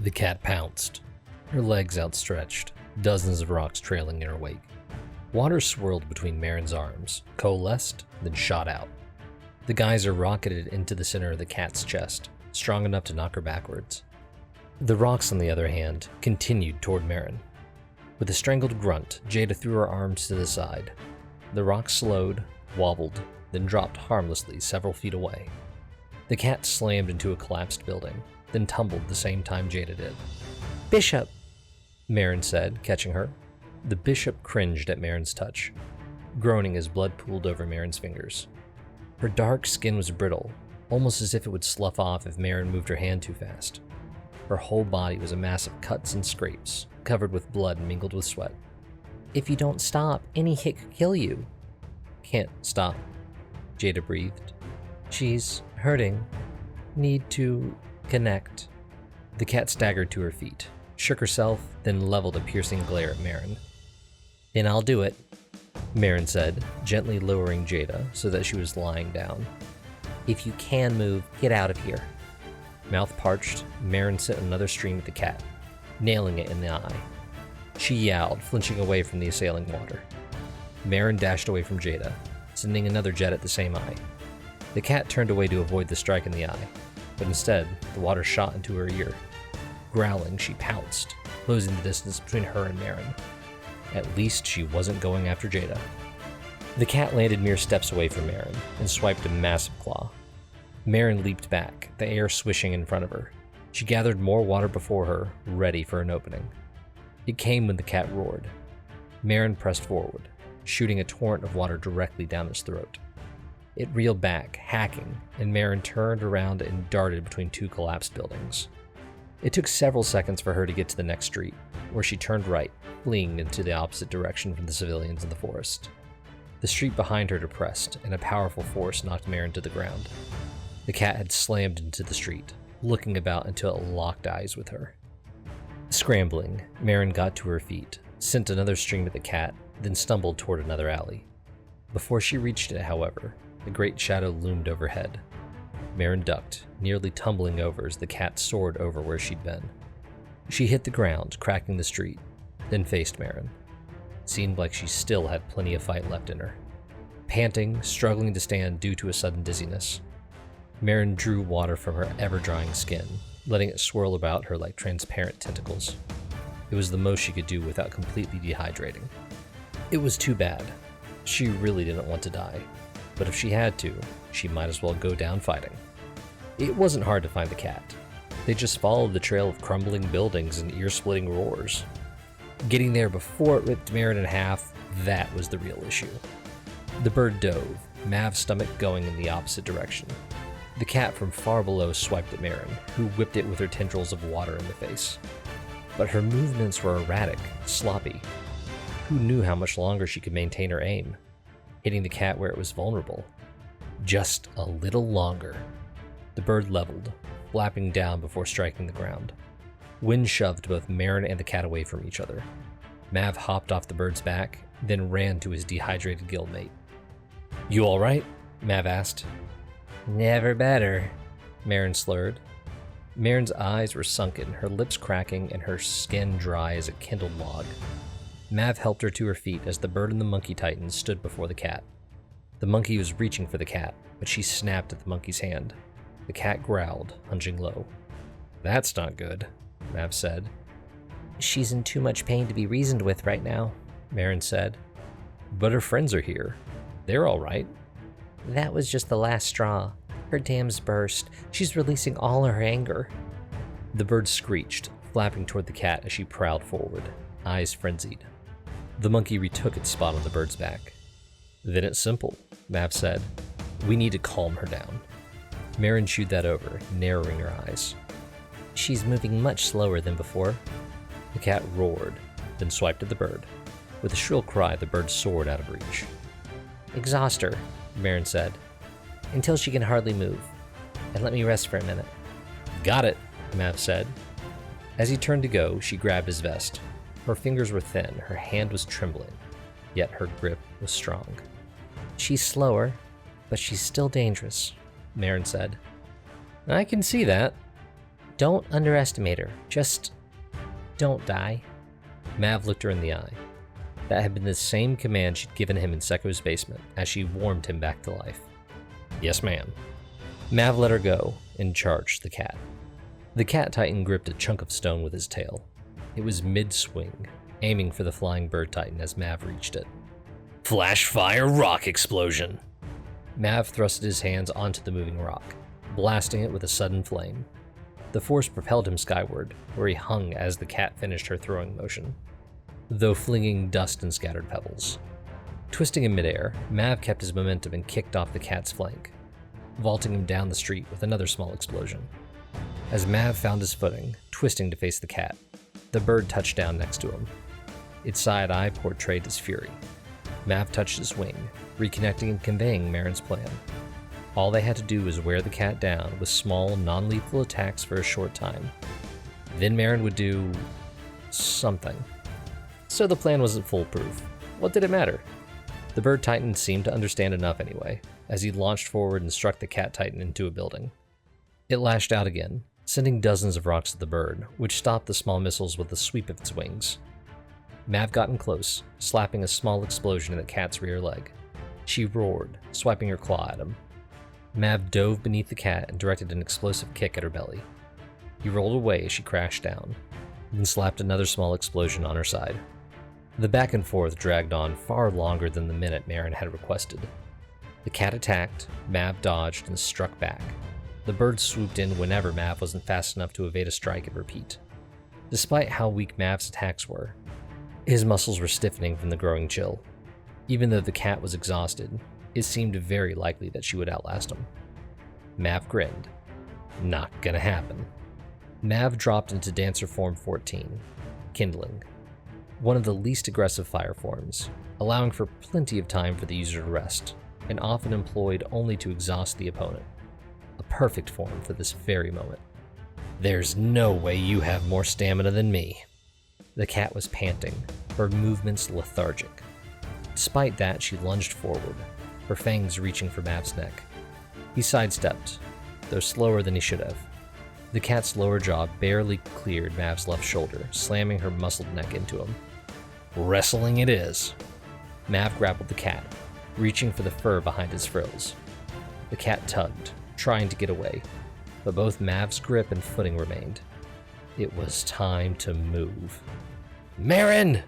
The cat pounced, her legs outstretched, dozens of rocks trailing in her wake. Water swirled between Maren's arms, coalesced, then shot out. The geyser rocketed into the center of the cat's chest, strong enough to knock her backwards. The rocks, on the other hand, continued toward Maren. With a strangled grunt, Jada threw her arms to the side. The rocks slowed, wobbled, then dropped harmlessly several feet away. The cat slammed into a collapsed building, then tumbled the same time Jada did. "Bishop," Maren said, catching her. The bishop cringed at Maren's touch, groaning as blood pooled over Maren's fingers. Her dark skin was brittle, almost as if it would slough off if Maren moved her hand too fast. Her whole body was a mass of cuts and scrapes, covered with blood mingled with sweat. "If you don't stop, any hit could kill you." "Can't stop," Jada breathed. "She's hurting. Need to connect." The cat staggered to her feet, shook herself, then leveled a piercing glare at Maren. "Then I'll do it," Maren said, gently lowering Jada so that she was lying down. "If you can move, get out of here." Mouth parched, Maren sent another stream at the cat, nailing it in the eye. She yowled, flinching away from the assailing water. Maren dashed away from Jada, sending another jet at the same eye. The cat turned away to avoid the strike in the eye, but instead, the water shot into her ear. Growling, she pounced, closing the distance between her and Maren. At least she wasn't going after Jada. The cat landed mere steps away from Maren and swiped a massive claw. Maren leaped back, the air swishing in front of her. She gathered more water before her, ready for an opening. It came when the cat roared. Maren pressed forward, shooting a torrent of water directly down its throat. It reeled back, hacking, and Maren turned around and darted between two collapsed buildings. It took several seconds for her to get to the next street, where she turned right, fleeing into the opposite direction from the civilians in the forest. The street behind her depressed, and a powerful force knocked Maren to the ground. The cat had slammed into the street, looking about until it locked eyes with her. Scrambling, Maren got to her feet, sent another stream at the cat, then stumbled toward another alley. Before she reached it, however, a great shadow loomed overhead. Maren ducked, nearly tumbling over as the cat soared over where she'd been. She hit the ground, cracking the street, then faced Maren. Seemed like she still had plenty of fight left in her. Panting, struggling to stand due to a sudden dizziness, Maren drew water from her ever-drying skin, letting it swirl about her like transparent tentacles. It was the most she could do without completely dehydrating. It was too bad. She really didn't want to die, but if she had to, she might as well go down fighting. It wasn't hard to find the cat. They just followed the trail of crumbling buildings and ear-splitting roars. Getting there before it ripped Maren in half, that was the real issue. The bird dove, Mav's stomach going in the opposite direction. The cat from far below swiped at Maren, who whipped it with her tendrils of water in the face. But her movements were erratic, sloppy. Who knew how much longer she could maintain her aim, hitting the cat where it was vulnerable? Just a little longer. The bird leveled, flapping down before striking the ground. Wind shoved both Maren and the cat away from each other. Mav hopped off the bird's back, then ran to his dehydrated guildmate. "You all right?" Mav asked. "Never better," Maren slurred. Maren's eyes were sunken, her lips cracking, and her skin dry as a kindled log. Mav helped her to her feet as the bird and the monkey titan stood before the cat. The monkey was reaching for the cat, but she snapped at the monkey's hand. The cat growled, hunching low. "That's not good," Mav said. "She's in too much pain to be reasoned with right now," Maren said. "But her friends are here. They're all right." "That was just the last straw. Her dams burst. She's releasing all her anger." The bird screeched, flapping toward the cat as she prowled forward, eyes frenzied. The monkey retook its spot on the bird's back. "Then it's simple," Mav said. "We need to calm her down." Maren chewed that over, narrowing her eyes. "She's moving much slower than before." The cat roared, then swiped at the bird. With a shrill cry, the bird soared out of reach. "Exhaust her," Maren said. "Until she can hardly move. And let me rest for a minute." "Got it," Mav said. As he turned to go, she grabbed his vest. Her fingers were thin, her hand was trembling, yet her grip was strong. "She's slower, but she's still dangerous," Maren said. "I can see that." Don't underestimate her. Just don't die. Mav looked her in the eye. That had been the same command she'd given him in Sekko's basement as she warmed him back to life. Yes, ma'am. Mav let her go and charged the cat. The cat titan gripped a chunk of stone with his tail. It was mid-swing, aiming for the flying bird titan as Mav reached it. Flash fire rock explosion! Mav thrusted his hands onto the moving rock, blasting it with a sudden flame. The force propelled him skyward, where he hung as the cat finished her throwing motion, though flinging dust and scattered pebbles. Twisting in midair, Mav kept his momentum and kicked off the cat's flank, vaulting him down the street with another small explosion. As Mav found his footing, twisting to face the cat, the bird touched down next to him. Its side eye portrayed his fury. Mav touched his wing, reconnecting and conveying Maren's plan. All they had to do was wear the cat down with small, non-lethal attacks for a short time. Then Maren would do something. So the plan wasn't foolproof. What did it matter? The bird titan seemed to understand enough anyway, as he launched forward and struck the cat titan into a building. It lashed out again, sending dozens of rocks at the bird, which stopped the small missiles with a sweep of its wings. Mav got in close, slapping a small explosion in the cat's rear leg. She roared, swiping her claw at him. Mav dove beneath the cat and directed an explosive kick at her belly. He rolled away as she crashed down, then slapped another small explosion on her side. The back and forth dragged on far longer than the minute Maren had requested. The cat attacked, Mav dodged, and struck back. The bird swooped in whenever Mav wasn't fast enough to evade a strike and repeat. Despite how weak Mav's attacks were, his muscles were stiffening from the growing chill. Even though the cat was exhausted, it seemed very likely that she would outlast him. Mav grinned. Not gonna happen. Mav dropped into Dancer Form 14, Kindling, one of the least aggressive fire forms, allowing for plenty of time for the user to rest, and often employed only to exhaust the opponent. A perfect form for this very moment. There's no way you have more stamina than me. The cat was panting, her movements lethargic. Despite that, she lunged forward, her fangs reaching for Mav's neck. He sidestepped, though slower than he should have. The cat's lower jaw barely cleared Mav's left shoulder, slamming her muscled neck into him. Wrestling it is. Mav grappled the cat, reaching for the fur behind his frills. The cat tugged, trying to get away, but both Mav's grip and footing remained. It was time to move. Maren!